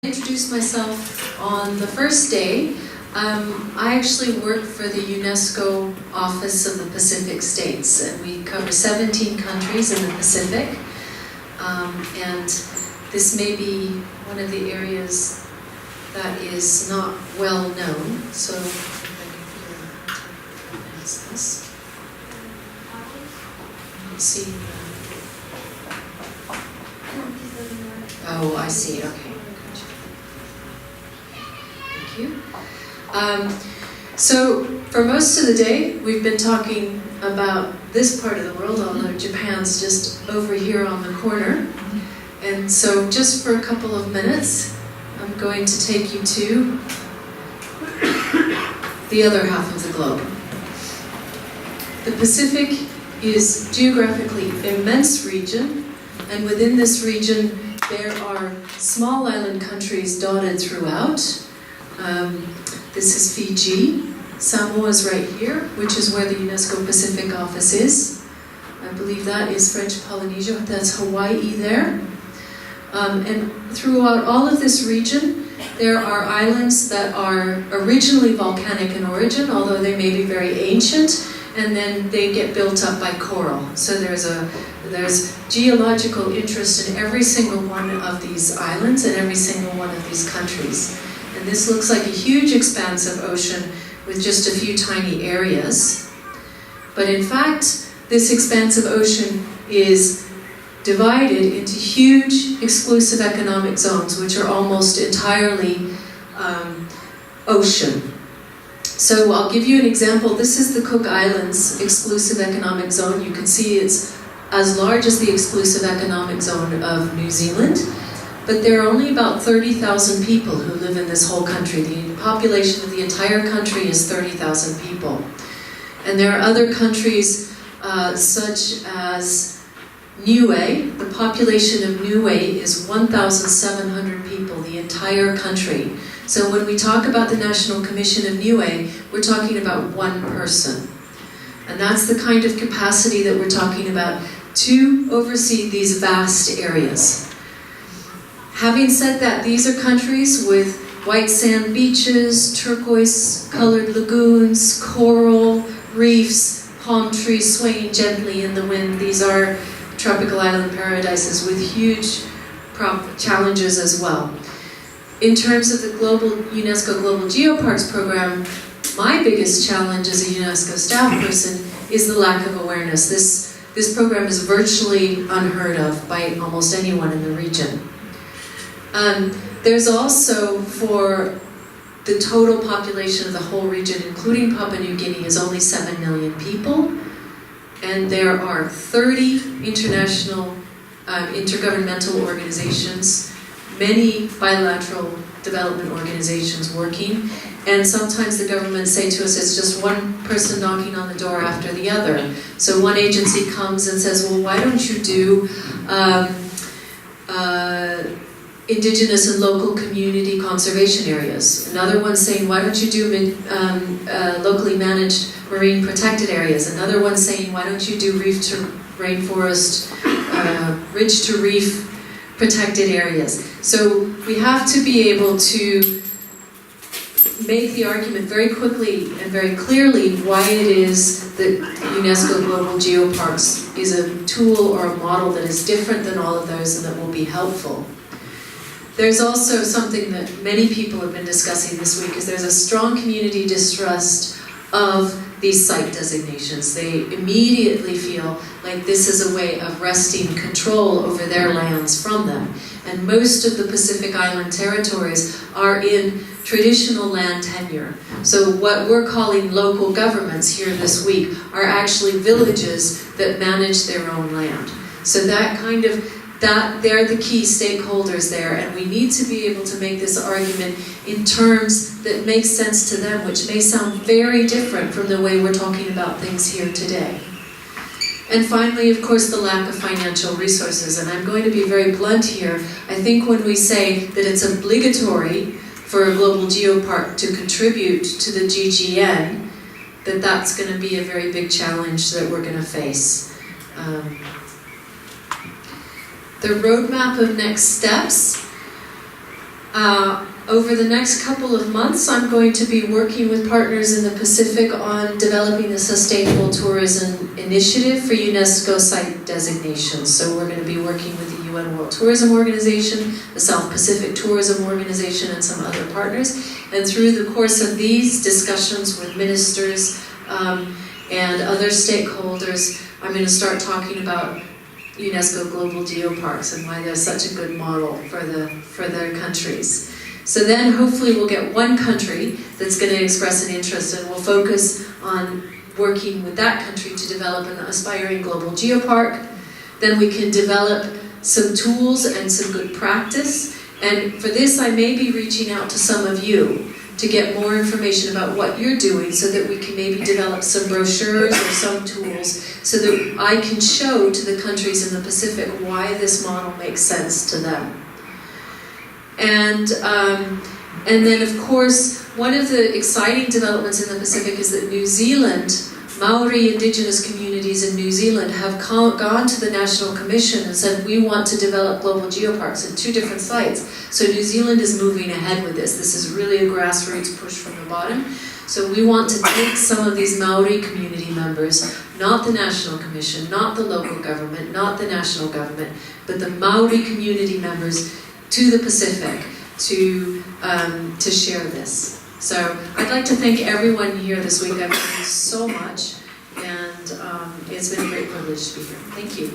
Introduce myself on the first day. I actually work for the UNESCO Office of the Pacific States, and we cover 17 countries in the Pacific. And this may be one of the areas that is not well known. So, if I can advance this. Let's see. Oh, I see. Okay. So for most of the day, we've been talking about this part of the world, although Japan's just over here on the corner. And so just for a couple of minutes, I'm going to take you to the other half of the globe. The Pacific is geographically an immense region, and within this region, there are small island countries dotted throughout. This is Fiji. Samoa is right here, which is where the UNESCO Pacific Office is. I believe that is French Polynesia. That's Hawaii there. And throughout all of this region, there are islands that are originally volcanic in origin, although they may be very ancient, and then they get built up by coral. So there's geological interest in every single one of these islands and every single one of these countries. And this looks like a huge expanse of ocean with just a few tiny areas. But in fact, this expanse of ocean is divided into huge exclusive economic zones, which are almost entirely ocean. So I'll give you an example. This is the Cook Islands exclusive economic zone. You can see it's as large as the exclusive economic zone of New Zealand. But there are only about 30,000 people who live in this whole country. The population of the entire country is 30,000 people. And there are other countries such as Niue. The population of Niue is 1,700 people, the entire country. So when we talk about the National Commission of Niue, we're talking about one person. And that's the kind of capacity that we're talking about to oversee these vast areas. Having said that, these are countries with white sand beaches, turquoise-colored lagoons, coral reefs, palm trees swaying gently in the wind. These are tropical island paradises with huge challenges as well. In terms of the UNESCO Global Geoparks program, my biggest challenge as a UNESCO staff person is the lack of awareness. This program is virtually unheard of by almost anyone in the region. There's also, for the total population of the whole region, including Papua New Guinea, is only 7 million people. And there are 30 international intergovernmental organizations, many bilateral development organizations working. And sometimes the governments say to us, it's just one person knocking on the door after the other. So one agency comes and says, well, why don't you do indigenous and local community conservation areas. Another one saying, why don't you do locally managed marine protected areas? Another one saying, why don't you do reef to rainforest, ridge to reef protected areas? So we have to be able to make the argument very quickly and very clearly why it is that UNESCO Global Geoparks is a tool or a model that is different than all of those and that will be helpful. There's also something that many people have been discussing this week, is there's a strong community distrust of these site designations. They immediately feel like this is a way of wresting control over their lands from them. And most of the Pacific Island territories are in traditional land tenure. So what we're calling local governments here this week are actually villages that manage their own land. So they're the key stakeholders there, and we need to be able to make this argument in terms that make sense to them, which may sound very different from the way we're talking about things here today. And finally, of course, the lack of financial resources. And I'm going to be very blunt here. I think when we say that it's obligatory for a global geopark to contribute to the GGN, that's going to be a very big challenge that we're going to face. The roadmap of next steps Over the next couple of months, I'm going to be working with partners in the Pacific on developing a sustainable tourism initiative for UNESCO site designations. So we're going to be working with the UN World Tourism Organization, the South Pacific Tourism Organization, and some other partners. And through the course of these discussions with ministers and other stakeholders, I'm going to start talking about UNESCO Global Geoparks and why they're such a good model for their countries. So then hopefully we'll get one country that's going to express an interest, and we'll focus on working with that country to develop an aspiring global geopark. Then we can develop some tools and some good practice. And for this, I may be reaching out to some of you to get more information about what you're doing so that we can maybe develop some brochures or some tools so that I can show to the countries in the Pacific why this model makes sense to them. And then, of course, one of the exciting developments in the Pacific is that New Zealand, Maori indigenous communities in New Zealand have gone to the National Commission and said, we want to develop global geoparks at 2 different sites. So New Zealand is moving ahead with this. This is really a grassroots push from the bottom. So we want to take some of these Maori community members, not the National Commission, not the local government, not the national government, but the Maori community members to the Pacific to share this. So I'd like to thank everyone here this week. I've learned so much, and it's been a great privilege to be here. Thank you.